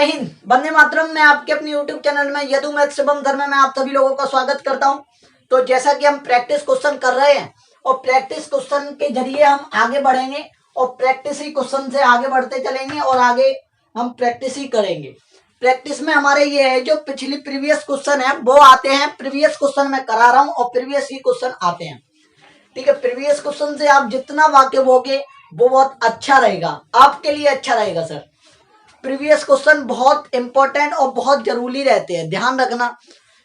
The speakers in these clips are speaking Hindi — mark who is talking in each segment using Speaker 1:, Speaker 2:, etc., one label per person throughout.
Speaker 1: जय हिंद, वंदे मातरम। मैं आपके अपने यूट्यूब चैनल में यदु मैथ्स एवं धर्म में आप सभी लोगों का स्वागत करता हूं। तो जैसा कि हम प्रैक्टिस क्वेश्चन कर रहे हैं और प्रैक्टिस क्वेश्चन के जरिए हम आगे बढ़ेंगे और प्रैक्टिस ही क्वेश्चन से आगे बढ़ते चलेंगे और आगे हम प्रैक्टिस ही करेंगे। प्रैक्टिस में हमारे ये है जो पिछली प्रीवियस क्वेश्चन है वो आते हैं, प्रीवियस क्वेश्चन मैं करा रहा हूँ और प्रीवियस ही क्वेश्चन आते हैं। ठीक है, प्रीवियस क्वेश्चन से आप जितना वाकिफ होगे वो बहुत अच्छा रहेगा, आपके लिए अच्छा रहेगा सर। प्रीवियस क्वेश्चन बहुत इंपॉर्टेंट और बहुत जरूरी रहते हैं, ध्यान रखना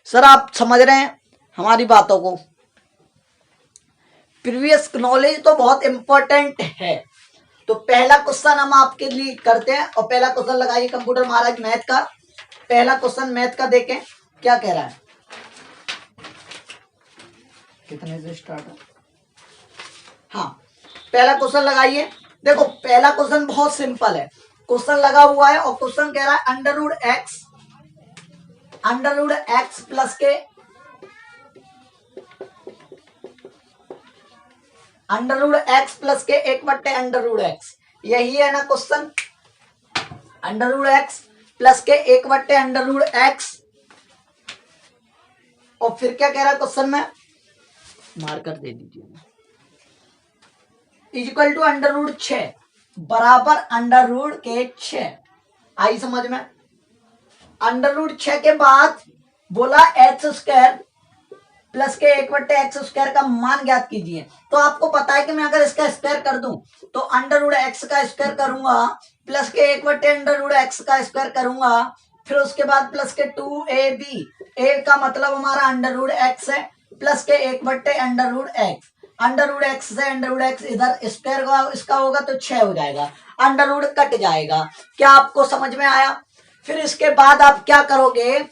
Speaker 1: सर। आप समझ रहे हैं हमारी बातों को? प्रीवियस नॉलेज तो बहुत इंपॉर्टेंट है। तो पहला क्वेश्चन हम आपके लिए करते हैं और पहला क्वेश्चन लगाइए कंप्यूटर महाराज मैथ का। पहला क्वेश्चन मैथ का देखें क्या कह रहा है। कितने से स्टार्ट है? हाँ, पहला क्वेश्चन लगाइए। देखो पहला क्वेश्चन बहुत सिंपल है, क्वेश्चन लगा हुआ है और क्वेश्चन कह रहा है अंडर रूट एक्स प्लस के एक बट्टे अंडर रूट एक्स, यही है ना question. Under root x plus के एक बट्टे अंडर रूट एक्स और फिर क्या कह रहा है क्वेश्चन में, मार्कर दे दीजिए, इक्वल टू अंडर रूट 6 बराबर अंडर रूट के 6। आई समझ में? अंडर रूट 6 के बाद बोला एक्स स्क्वायर प्लस के एक बट्टे एक्स स्क्वायर का मान ज्ञात कीजिए। तो आपको पता है कि मैं अगर इसका स्क्वायर कर दूं तो अंडर रूट एक्स का स्क्वायर करूंगा प्लस के एक बट्टे अंडर रूट एक्स का स्क्वायर करूंगा, फिर उसके बाद प्लस के 2ab, ए का मतलब हमारा अंडर रूट एक्स है, प्लस के एक बट्टे under root x. Under root x से अंडर रूट एक्स इधर स्क्वायर का इसका होगा तो 6 हो जाएगा, अंडर रूट कट जाएगा। क्या आपको समझ में आया? फिर इसके बाद आप क्या करोगे,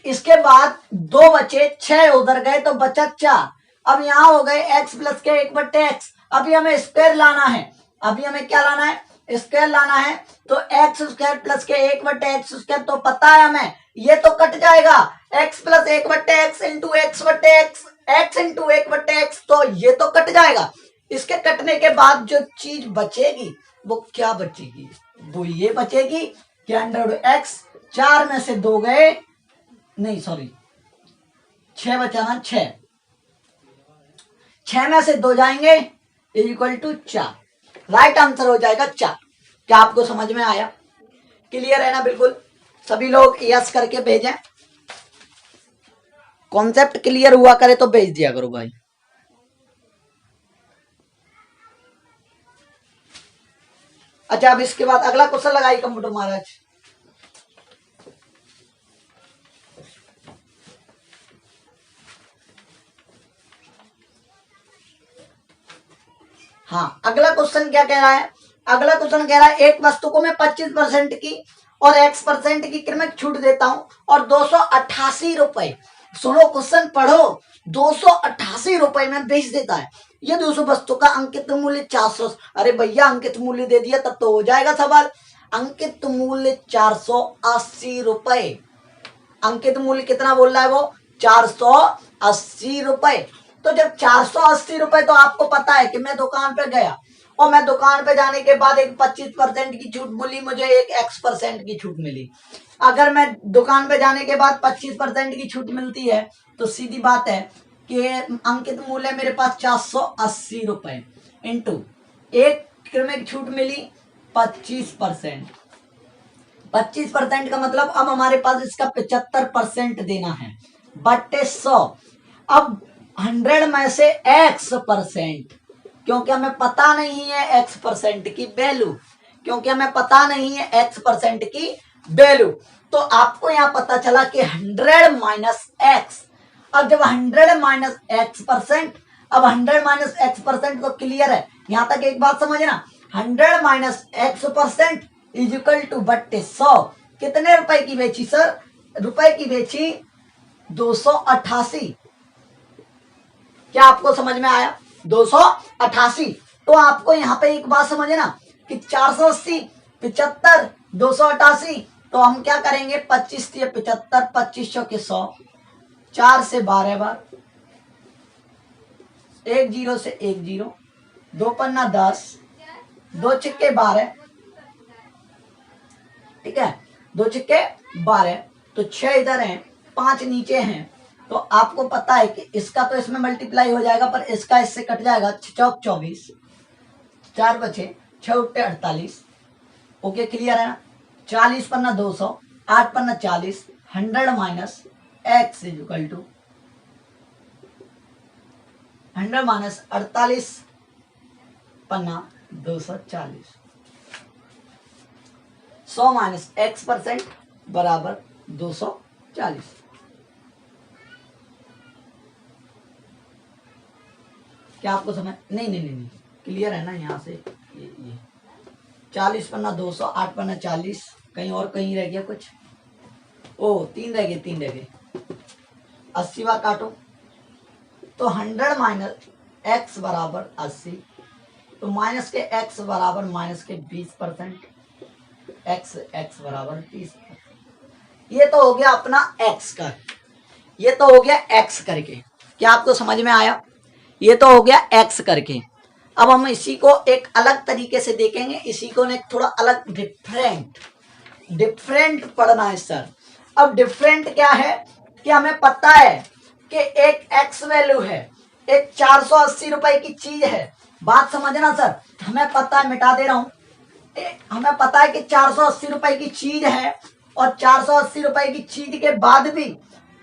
Speaker 1: इसके बाद 2 बचे, 6 उधर गए तो बचा 4। अब यहाँ हो गए x प्लस के एक बट्टे एक्स। अभी हमें स्क्वायर लाना है, अभी हमें क्या लाना है, स्क्वायर लाना है। तो एक्स स्क्वायर प्लस के एक बट्टे एक्स स्क्वायर तो पता है हमें, ये तो कट जाएगा। x प्लस एक बट्टे एक्स इंटू एक्स बट्टे एक्स, एक्स इंटू एक बट्टे एक्स, तो ये तो कट जाएगा। इसके कटने के बाद जो चीज बचेगी वो क्या बचेगी, वो ये बचेगी कि अंडर एक्स 4 में से 2 गए, नहीं सॉरी 6 बचा ना, 6 में से 2 जाएंगे इक्वल टू 4। राइट आंसर हो जाएगा 4। क्या आपको समझ में आया? क्लियर है ना? बिल्कुल सभी लोग यस करके भेजें, कॉन्सेप्ट क्लियर हुआ करे तो भेज दिया करो भाई। अच्छा, अब इसके बाद अगला क्वेश्चन लगाइए कंप्यूटर महाराज। हाँ, अगला क्वेश्चन क्या कह रहा है? अगला क्वेश्चन कह रहा है एक वस्तु को मैं 25% की और x% की कीमत छूट देता हूं और 288 रुपए, सुनो क्वेश्चन पढ़ो, 288 रुपए में बेच देता है। यदि उस वस्तु का अंकित मूल्य 400, अरे भैया अंकित मूल्य दे दिया तब तो हो जाएगा सवाल। अंकित मूल्य 480 रुपए, अंकित मूल्य कितना बोल रहा है वो, 480 रुपए। तो जब 480 रुपए, तो आपको पता है कि मैं दुकान पे गया और मैं दुकान पे जाने के बाद एक 25% की छूट मिली, मुझे एक x% की छूट मिली। अगर मैं दुकान पे जाने के बाद 25% की छूट मिलती है तो सीधी बात है कि अंकित मूल्य मेरे पास 480 रुपए इंटू एक में छूट मिली 25%। 25% का मतलब अब हमारे पास इसका 75% देना है बट्टे 100। अब 100 में से x%, क्योंकि हमें पता नहीं है x% की वैल्यू, क्योंकि हमें पता नहीं है x% की वैल्यू, तो आपको यहां पता चला कि 100 माइनस एक्स। अब जब 100 माइनस x%, अब 100 माइनस x% तो क्लियर है। यहां तक एक बात समझना, 100 minus x% is equal to बट्टे 100। कितने रुपए की बेची सर? रुपए की बेची 288। क्या आपको समझ में आया? 288। तो आपको यहाँ पे एक बात समझना कि 480, 75, 288, तो हम क्या करेंगे, 25 से 75, 25 के 100, 4 से 12 बार, 1 0 से 1 0, 2 पन्ना 10, 2 छिक्के 12, ठीक है, 2 छिक्के 12, तो 6 इधर हैं, 5 नीचे हैं। तो आपको पता है कि इसका तो इसमें मल्टीप्लाई हो जाएगा, पर इसका इससे कट जाएगा। 6 चौक 24, 4 बचे, 6 उट्टे 48। ओके, क्लियर है ना। 40 पन्ना 200, 8 पन्ना 40, 100 minus x equal to 100 minus 48 पन्ना 240। 100 माइनस x% बराबर 240। क्या आपको समझ नहीं, क्लियर है ना। यहाँ से ये 40 पन्ना 200, 8 पन्ना 40, कहीं और कहीं रह गया कुछ। ओ 3 रह गए। 80वां काटो, तो 100 माइनस x बराबर 80, तो माइनस के x बराबर माइनस के 20%, x बराबर 30%। ये तो हो गया अपना x का, ये तो हो गया x करके। क्या आपको समझ में आया? ये तो हो गया x करके। अब हम इसी को एक अलग तरीके से देखेंगे, इसी को एक थोड़ा अलग डिफरेंट पढ़ना है सर। अब डिफरेंट क्या है कि हमें पता है कि एक x वैल्यू है, एक 480 रुपए की चीज है। बात समझना सर, हमें पता है, मिटा दे रहा हूं। हमें पता है कि 480 रुपए की चीज है, और 480 रुपए की चीज के बाद भी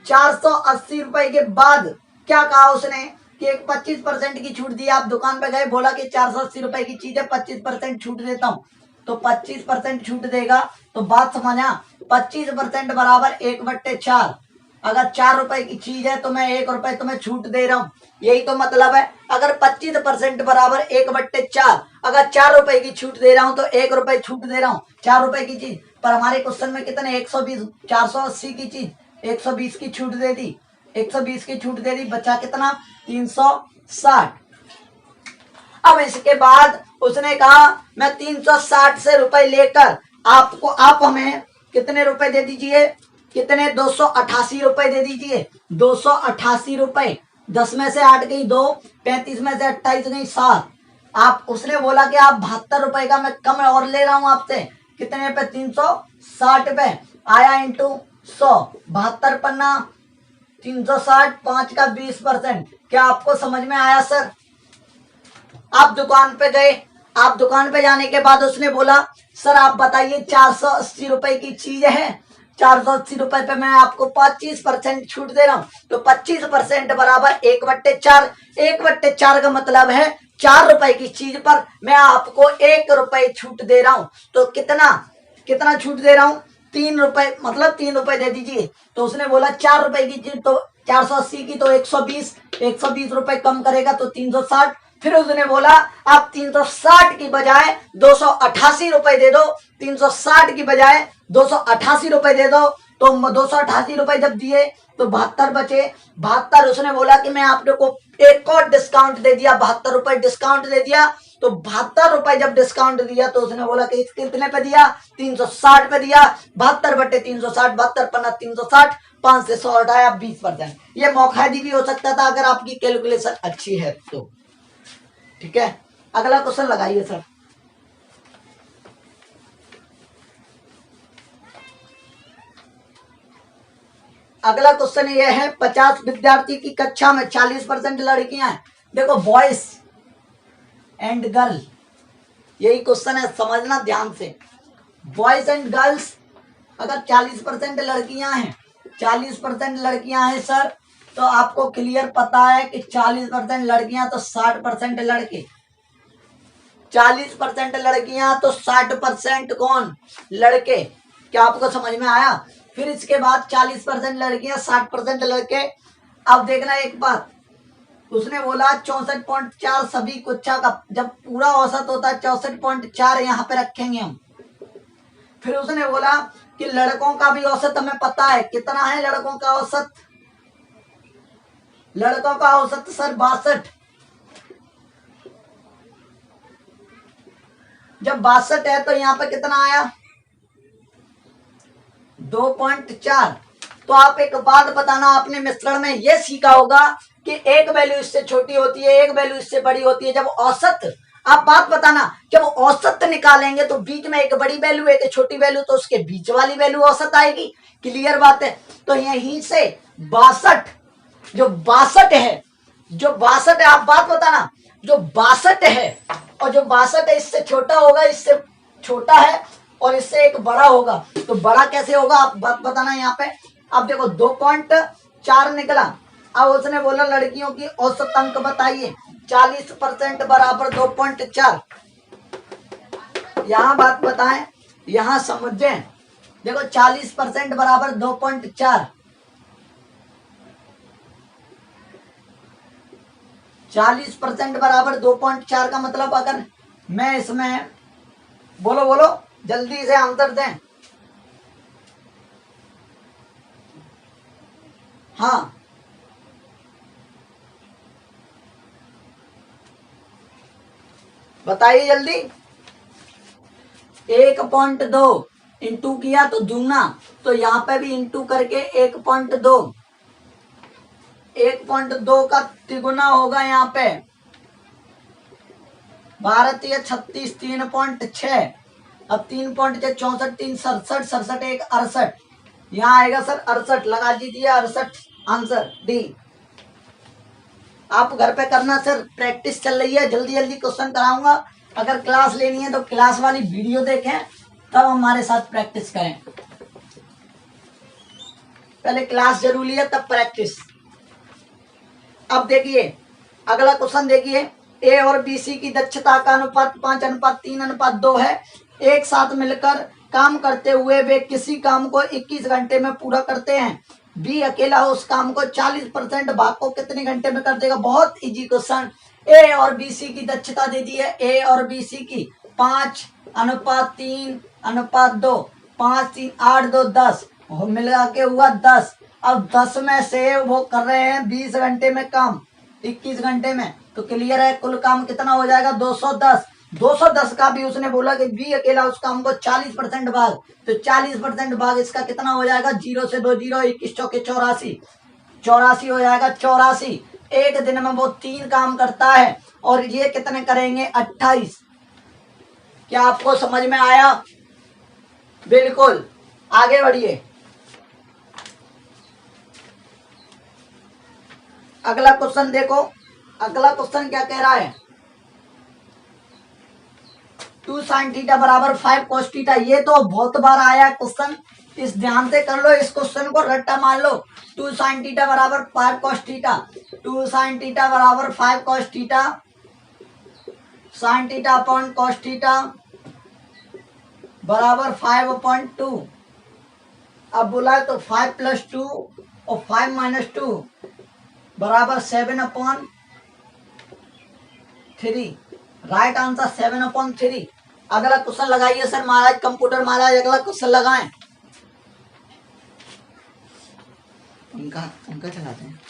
Speaker 1: 480 रुपए के बाद क्या कहा उसने कि एक 25% की छूट दी। आप दुकान पे गए, बोला कि 480 रुपए की चीज है, 25% छूट देता हूं, तो 25% छूट देगा। तो बात समझा, 25% बराबर 1/4। अगर 4 रुपए की चीज है तो मैं 1 रुपए तुम्हें छूट दे रहा हूं, यही तो मतलब है। अगर 25% बराबर 1/4, अगर 4 रुपए की छूट दे रहा हूं तो 1 रुपए छूट दे रहा हूं 4 रुपए की चीज। पर हमारे क्वेश्चन में कितने 120, 480 की चीज 120 की छूट दे दी, 120 की छूट दे दी, बचा कितना 360। अब इसके बाद उसने कहा मैं 360 से रुपए लेकर आपको, आप हमें कितने रुपए दे दीजिए, कितने 288 रुपए दे दीजिए। 288 रुपए, 10 में से 8 गई 2, 35 में से 28 गई 7। आप, उसने बोला कि आप 72 रुपए का मैं कम और ले रहा हूं आपसे, कितने पे 360 पे आया इंटू 100, 72 पन्ना 360, 5 का 20%। क्या आपको समझ में आया सर? आप दुकान पे गए, आप दुकान पे जाने के बाद उसने बोला सर आप बताइए 480 रुपए की चीज है, 480 रुपए पे मैं आपको 25% छूट दे रहा हूं, तो 25% बराबर 1/4। 1/4 का मतलब है 4 रुपए की चीज पर मैं आपको 1 रुपए छूट दे रहा हूं। तो कितना छूट दे रहा हूं, 3 रुपए, मतलब 3 रुपए दे दीजिए। तो उसने बोला 4 रुपए की चीज तो 480 की तो 120 रुपए कम करेगा तो 360। फिर उसने बोला आप 360 की बजाय 288 रुपए दे दो, 360 की बजाय 288 रुपए दे दो। तो 288 रुपए जब दिए तो 72 बचे। 72, उसने बोला कि मैं आप लोग को एक और डिस्काउंट दे दिया, 72 रुपए डिस्काउंट दे दिया। तो 72 रुपए जब डिस्काउंट दिया तो उसने बोला कि कितने पे दिया, 360 पे दिया। 72/360, 72 पन्ना 360, 5 से 100 हटाया 20%। ये मौखादी भी हो सकता था अगर आपकी कैलकुलेशन अच्छी है तो। ठीक है, अगला क्वेश्चन लगाइए सर। अगला क्वेश्चन ये है, 50 विद्यार्थी की कक्षा में 40% लड़कियां हैं। देखो बॉयज एंड गर्ल, यही क्वेश्चन है, समझना ध्यान से। बॉयज एंड गर्ल्स, अगर 40% लड़कियां हैं, 40% लड़कियां हैं सर, तो आपको क्लियर पता है कि 40% लड़कियां तो 60% लड़के, 40% लड़कियां तो 60% कौन, लड़के। क्या आपको समझ में आया? फिर इसके बाद 40% लड़कियां 60% लड़के। अब देखना एक बात, उसने बोला 64.4 सभी कक्षा का, जब पूरा औसत होता है 64.4 यहाँ पे रखेंगे हम। फिर उसने बोला कि लड़कों का भी औसत हमें पता है, कितना है लड़कों का औसत, लड़कों का औसत सर 62। जब 62 है तो यहाँ पे कितना आया, 2.4। तो आप एक बात बताना, आपने मिश्रण में ये सीखा होगा कि एक वैल्यू इससे छोटी होती है, एक वैल्यू इससे बड़ी होती है। जब औसत आप बात बताना, जब औसत निकालेंगे तो बीच में एक बड़ी वैल्यू एक छोटी वैल्यू, तो उसके बीच वाली वैल्यू औसत आएगी। क्लियर बात है। तो यहीं से 62 जो 62 है आप बात बताना, जो 62 है और जो 62 है इससे छोटा होगा, इससे छोटा है और इससे एक बड़ा होगा, तो बड़ा कैसे होगा आप बात बताना। यहाँ पे अब देखो 2.4 निकला। अब उसने बोला लड़कियों की औसत अंक बताइए, 40% बराबर 2.4। यहाँ बात बताएं, यहाँ समझें। देखो 40% बराबर 2.4, 40% बराबर 2.4 का मतलब अगर मैं इसमें बोलो बोलो जल्दी से आंसर दें। हाँ बताइए जल्दी। 1.2 इंटू किया तो दूना, तो यहाँ पे भी इंटू करके 1.2, 1.2 का तिगुना होगा यहाँ पे। भारतीय 36 3.6, अब 3.6 64 3 67 67 1 68, यहाँ आएगा सर 68, लगा दीजिए 68 आंसर डी। आप घर पे करना सर, प्रैक्टिस चल रही है, जल्दी जल्दी क्वेश्चन कराऊंगा। अगर क्लास लेनी है तो क्लास वाली वीडियो देखें, तब हमारे साथ प्रैक्टिस करें। पहले क्लास जरूरी है तब प्रैक्टिस। अब देखिए अगला क्वेश्चन देखिए, ए और बी सी की दक्षता का अनुपात 5:3:2 है। एक साथ मिलकर काम करते हुए वे किसी काम को 21 घंटे में पूरा करते हैं। बी अकेला उस काम को 40% भाग को कितने घंटे में कर देगा। बहुत इजी क्वेश्चन। ए और बी सी की दक्षता दे दी है, ए और बी सी की 5:3:2, 5 3 8 2 10 मिला के हुआ 10। अब 10 में से वो कर रहे हैं 20 घंटे में काम, 21 घंटे में, तो क्लियर है कुल काम कितना हो जाएगा 210। 210 का भी उसने बोला कि बी अकेला उस काम को 40% भाग, तो 40% भाग इसका कितना हो जाएगा, 0 से 2 0, 21 चौके 84, 84 हो जाएगा 84। एक दिन में वो 3 काम करता है और ये कितने करेंगे 28। क्या आपको समझ में आया। बिल्कुल आगे बढ़िए। अगला क्वेश्चन देखो, अगला क्वेश्चन क्या कह रहा है, 2 sin थीटा बराबर 5 cos थीटा। ये तो बहुत बार आया क्वेश्चन, इस ध्यान से कर लो, इस क्वेश्चन को रट्टा मान लो। 2 sin थीटा बराबर 5 cos थीटा, 2 sin थीटा बराबर 5 cos theta, sin theta upon cos theta बराबर 5/2। अब बोला है तो 5 + 2 और 5 - 2 बराबर 7/3। Right answer 7/3। अगला क्वेश्चन लगाइए सर महाराज, कंप्यूटर महाराज अगला क्वेश्चन लगाएं। उनका चलाते हैं।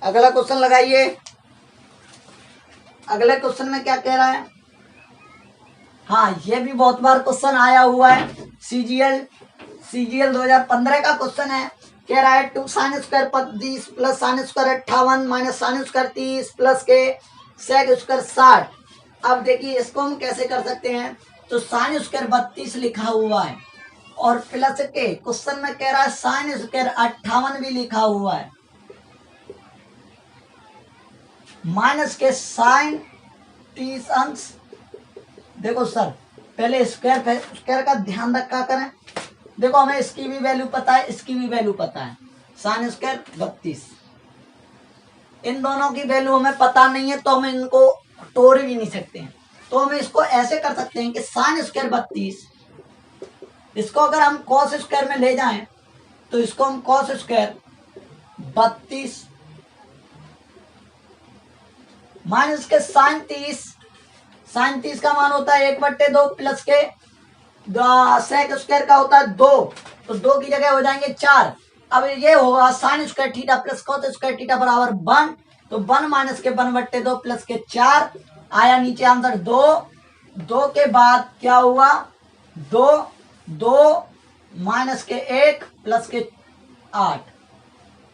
Speaker 1: अगला क्वेश्चन लगाइए। अगले क्वेश्चन में क्या कह रहा है, हाँ ये भी बहुत बार क्वेश्चन आया हुआ है, सीजीएल 2015 का क्वेश्चन है। कह रहा है 2 sin square 20 plus sin square 58 minus sin square 30 plus के sec स्क्वायर 60। अब देखिए इसको हम कैसे कर सकते हैं, तो sin स्क्वायर 32 लिखा हुआ है और प्लस के क्वेश्चन में कह रहा है sin स्क्वायर 58 भी लिखा हुआ है, माइनस के sin 30 अंश। देखो सर पहले स्क्वायर का ध्यान रखा करें। देखो हमें इसकी भी वैल्यू पता है, इसकी भी वैल्यू पता है, sin स्क्वायर 32। इन दोनों की वैल्यू हमें पता नहीं है तो हम इनको तोड़ भी नहीं सकते हैं। तो हम इसको ऐसे कर सकते हैं कि sin स्क्वायर 32, इसको अगर हम cos स्क्वायर में ले जाएं तो इसको हम cos स्क्वायर 32 माइनस के sin 30 का मान होता है 1/2 प्लस के sec स्क्वायर का होता है 2, तो 2 की जगह हो जाएंगे 4। अब ये होगा sin square theta plus cos square theta बराबर 1, तो 1 माइनस के 1/2 प्लस के 4 आया नीचे आंसर 2। 2 के बाद क्या हुआ 2 माइनस के 1 प्लस के 8।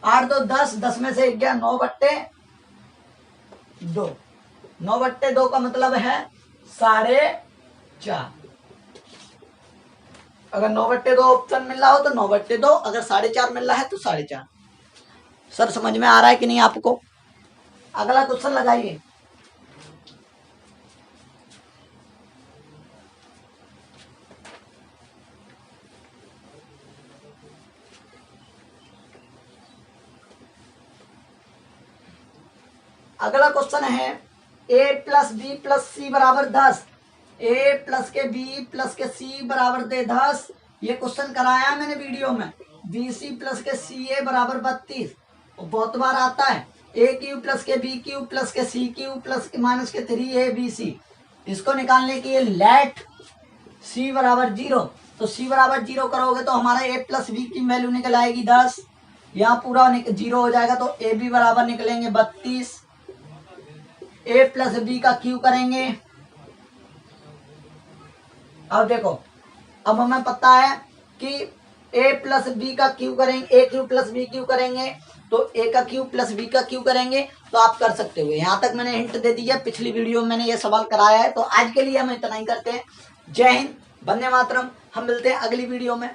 Speaker 1: 8 2 10, 10 में से 1 गया 9/2। 9/2 का मतलब है 4.5। अगर 9/2 ऑप्शन मिल रहा हो तो 9/2, अगर 4.5 मिल रहा है तो 4.5। सर समझ में आ रहा है कि नहीं आपको? अगला क्वेश्चन लगाइए। अगला क्वेश्चन है a प्लस बी प्लस सी बराबर 10। ए प्लस के बी प्लस के सी बराबर दे 10। ये क्वेश्चन कराया मैंने वीडियो में। बी सी प्लस के सी ए बराबर 32। बहुत बार आता है। ए क्यू प्लस के बी क्यू प्लस के सी क्यू प्लस के माइनस के 3ab। इसको निकालने के लिए लेट सी बराबर 0। तो सी बराबर 0 करोगे तो हमारा ए प्लस बी की वैल्यू निकल आएगी 10। यहाँ पूरा 0 हो जाएगा तो ए बी बराबर निकलेंगे 32। ए प्लस बी का क्यू करेंगे। अब देखो, अब हमें पता है कि ए प्लस बी का क्यू करेंगे, ए क्यू प्लस बी क्यू करेंगे तो ए का क्यू प्लस बी का क्यू करेंगे। तो आप कर सकते हो। यहाँ तक मैंने हिंट दे दी है, पिछली वीडियो में मैंने ये सवाल कराया है। तो आज के लिए हम इतना ही करते हैं। जय हिंद, वंदे मातरम। हम मिलते हैं अगली वीडियो में।